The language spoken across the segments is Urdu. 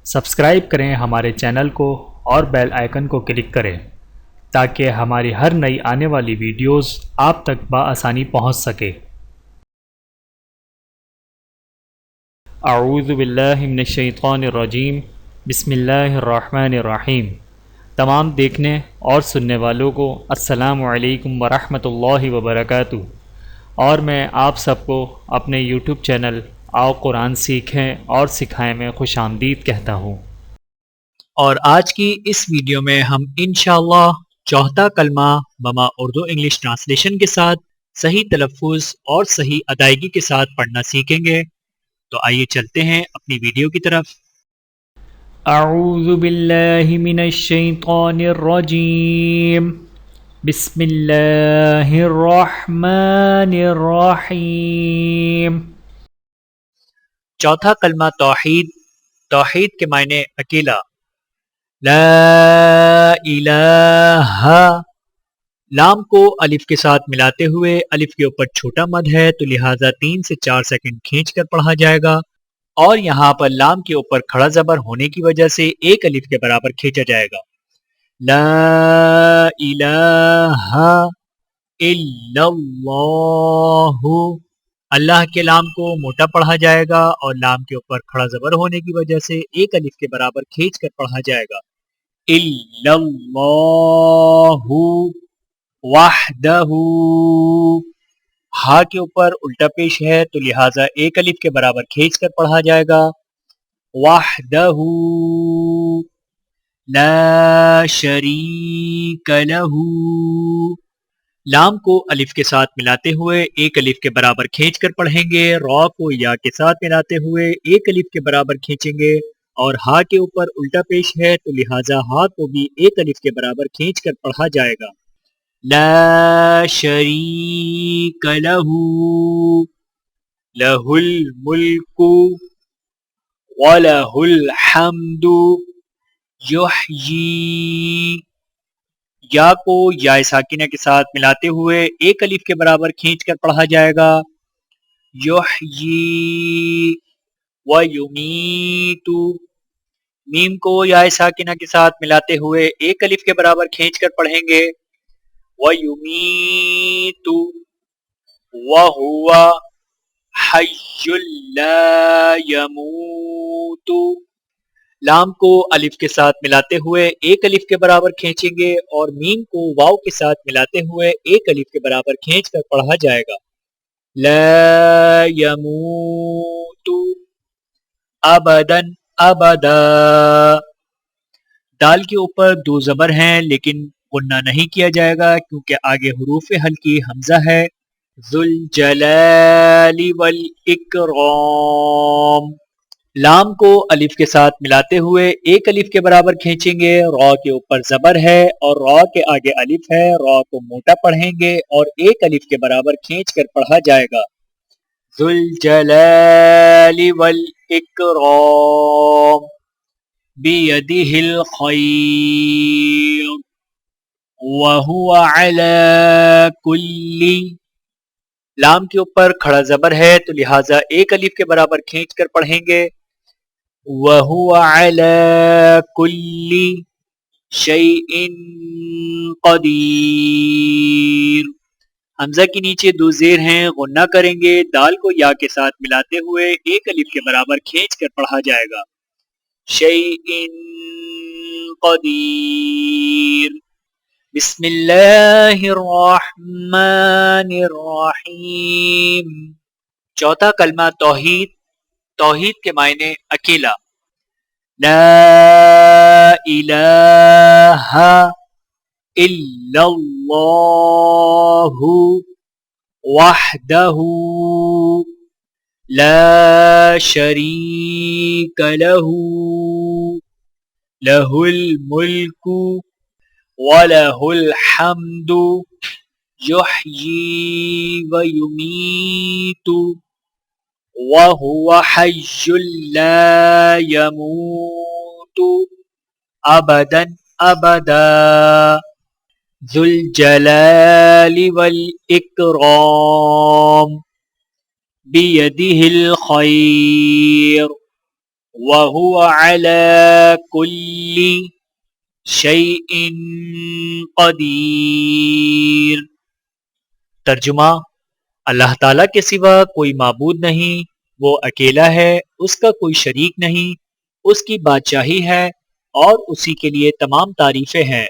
سبسکرائب کریں ہمارے چینل کو اور بیل آئیکن کو کلک کریں تاکہ ہماری ہر نئی آنے والی ویڈیوز آپ تک بآسانی پہنچ سکے۔ اعوذ باللہ من الشیطان الرجیم، بسم اللہ الرحمن الرحیم۔ تمام دیکھنے اور سننے والوں کو السلام علیکم ورحمۃ اللہ وبرکاتہ، اور میں آپ سب کو اپنے یوٹیوب چینل آؤ قرآن سیکھیں اور سکھائیں میں خوش آمدید کہتا ہوں۔ اور آج کی اس ویڈیو میں ہم انشاءاللہ چوتھا کلمہ بما اردو انگلش ٹرانسلیشن کے ساتھ صحیح تلفظ اور صحیح ادائیگی کے ساتھ پڑھنا سیکھیں گے۔ تو آئیے چلتے ہیں اپنی ویڈیو کی طرف۔ اعوذ باللہ من الشیطان الرجیم، بسم اللہ الرحمن الرحیم۔ چوتھا کلمہ توحید۔ توحید کے معنی اکیلا۔ لا الہ، لام کو الف کے ساتھ ملاتے ہوئے الف کے اوپر چھوٹا مد ہے تو لہٰذا 3 سے 4 سیکنڈ کھینچ کر پڑھا جائے گا، اور یہاں پر لام کے اوپر کھڑا زبر ہونے کی وجہ سے ایک الف کے برابر کھینچا جائے گا۔ لا الہ الا اللہ، اللہ کے لام کو موٹا پڑھا جائے گا اور لام کے اوپر کھڑا زبر ہونے کی وجہ سے ایک الف کے برابر کھینچ کر پڑھا جائے گا۔ الا اللہ وحدہ، ہا کے اوپر الٹا پیش ہے تو لہٰذا ایک الف کے برابر کھینچ کر پڑھا جائے گا۔ وحدہ لا شریک لہ، لام کو الف کے ساتھ ملاتے ہوئے ایک الف کے برابر کھینچ کر پڑھیں گے، را کو یا کے ساتھ ملاتے ہوئے ایک الف کے برابر کھینچیں گے، اور ہا کے اوپر الٹا پیش ہے تو لہٰذا ہا کو بھی ایک الف کے برابر کھینچ کر پڑھا جائے گا۔ لا شریک لہ، لہ الملک ولہ الحمد یحیی، یا کو یا ساکنہ کے ساتھ ملاتے ہوئے ایک الف کے برابر کھینچ کر پڑھا جائے گا۔ یحیی ویمیت، میم کو یا ساکنہ کے ساتھ ملاتے ہوئے ایک الف کے برابر کھینچ کر پڑھیں گے۔ ویمیت وہو حی لا یموت، لام کو الف کے ساتھ ملاتے ہوئے ایک الف کے برابر کھینچیں گے اور میم کو واو کے ساتھ ملاتے ہوئے ایک الف کے برابر کھینچ کر پڑھا جائے گا۔ لا یموت ابدا ابدا، دال کے اوپر 2 زبر ہیں لیکن غنہ نہیں کیا جائے گا کیونکہ آگے حروف حلقی حمزہ ہے۔ ذوالجلال والاکرام، لام کو الف کے ساتھ ملاتے ہوئے ایک الف کے برابر کھینچیں گے، را کے اوپر زبر ہے اور را کے آگے الف ہے، را کو موٹا پڑھیں گے اور ایک الف کے برابر کھینچ کر پڑھا جائے گا۔ ذوالجلال والاکرام بیدہ الخیر وہو علی کل، لام کے اوپر کھڑا زبر ہے تو لہٰذا ایک الف کے برابر کھینچ کر پڑھیں گے۔ وَهُوَ عَلَى كُلِّ شَيْءٍ قَدِيرٌ، حمزہ کے نیچے 2 زیر ہیں، غنہ کریں گے، دال کو یا کے ساتھ ملاتے ہوئے ایک الف کے برابر کھینچ کر پڑھا جائے گا۔ شَيْءٍ قَدِيرٌ، بسم اللہ الرحمن الرحیم۔ چوتھا کلمہ توحید۔ توحید کے معنی اکیلا۔ لا الہ الا اللہ وحدہ لا شریک لہ، لہ الملک وَلَهُ الْحَمْدُ يُحْيِي وَيُمِيتُ وَهُوَ حَيٌّ لَا يَمُوتُ أَبَدًا أَبَدًا ذُو الْجَلَالِ وَالْإِكْرَامِ بِيَدِهِ الْخَيْرُ وَهُوَ عَلَى كُلِّ شَيْءٍ قدیر۔ ترجمہ: اللہ تعالیٰ کے سوا کوئی معبود نہیں، وہ اکیلا ہے، اس کا کوئی شریک نہیں، اس کی بادشاہی ہے اور اسی کے لیے تمام تعریفیں ہیں۔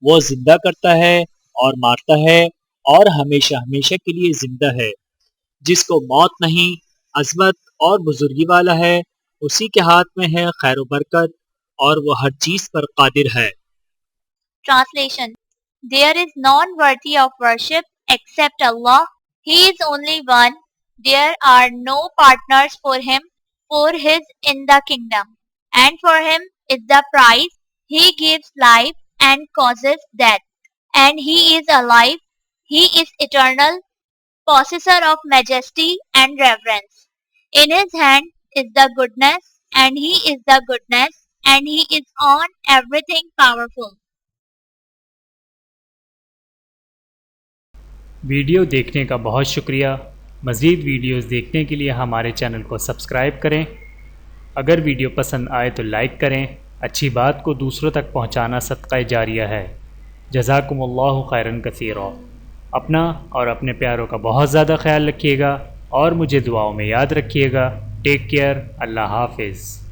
وہ زندہ کرتا ہے اور مارتا ہے اور ہمیشہ ہمیشہ کے لیے زندہ ہے، جس کو موت نہیں، عظمت اور بزرگی والا ہے، اسی کے ہاتھ میں ہے خیر و برکت اور وہ ہر چیز پر قادر ہے۔ Translation: There is none worthy of worship except Allah. He is only one. There are no partners for him, for his in the kingdom, and for him is the prize. He gives life and causes death, and he is alive. He is eternal, possessor of majesty and reverence. In his hand is the goodness, and he is the goodness, and he is on everything powerful. Video دیکھنے کا بہت شکریہ۔ مزید ویڈیوز دیکھنے کے لیے ہمارے چینل کو سبسکرائب کریں۔ اگر ویڈیو پسند آئے تو لائک کریں۔ اچھی بات کو دوسروں تک پہنچانا صدقہ جاریہ ہے۔ جزاکم اللہ خیرا کثیرا۔ اپنا اور اپنے پیاروں کا بہت زیادہ خیال رکھیے گا اور مجھے دعاؤں میں یاد رکھیے گا۔ Take care. اللہ حافظ۔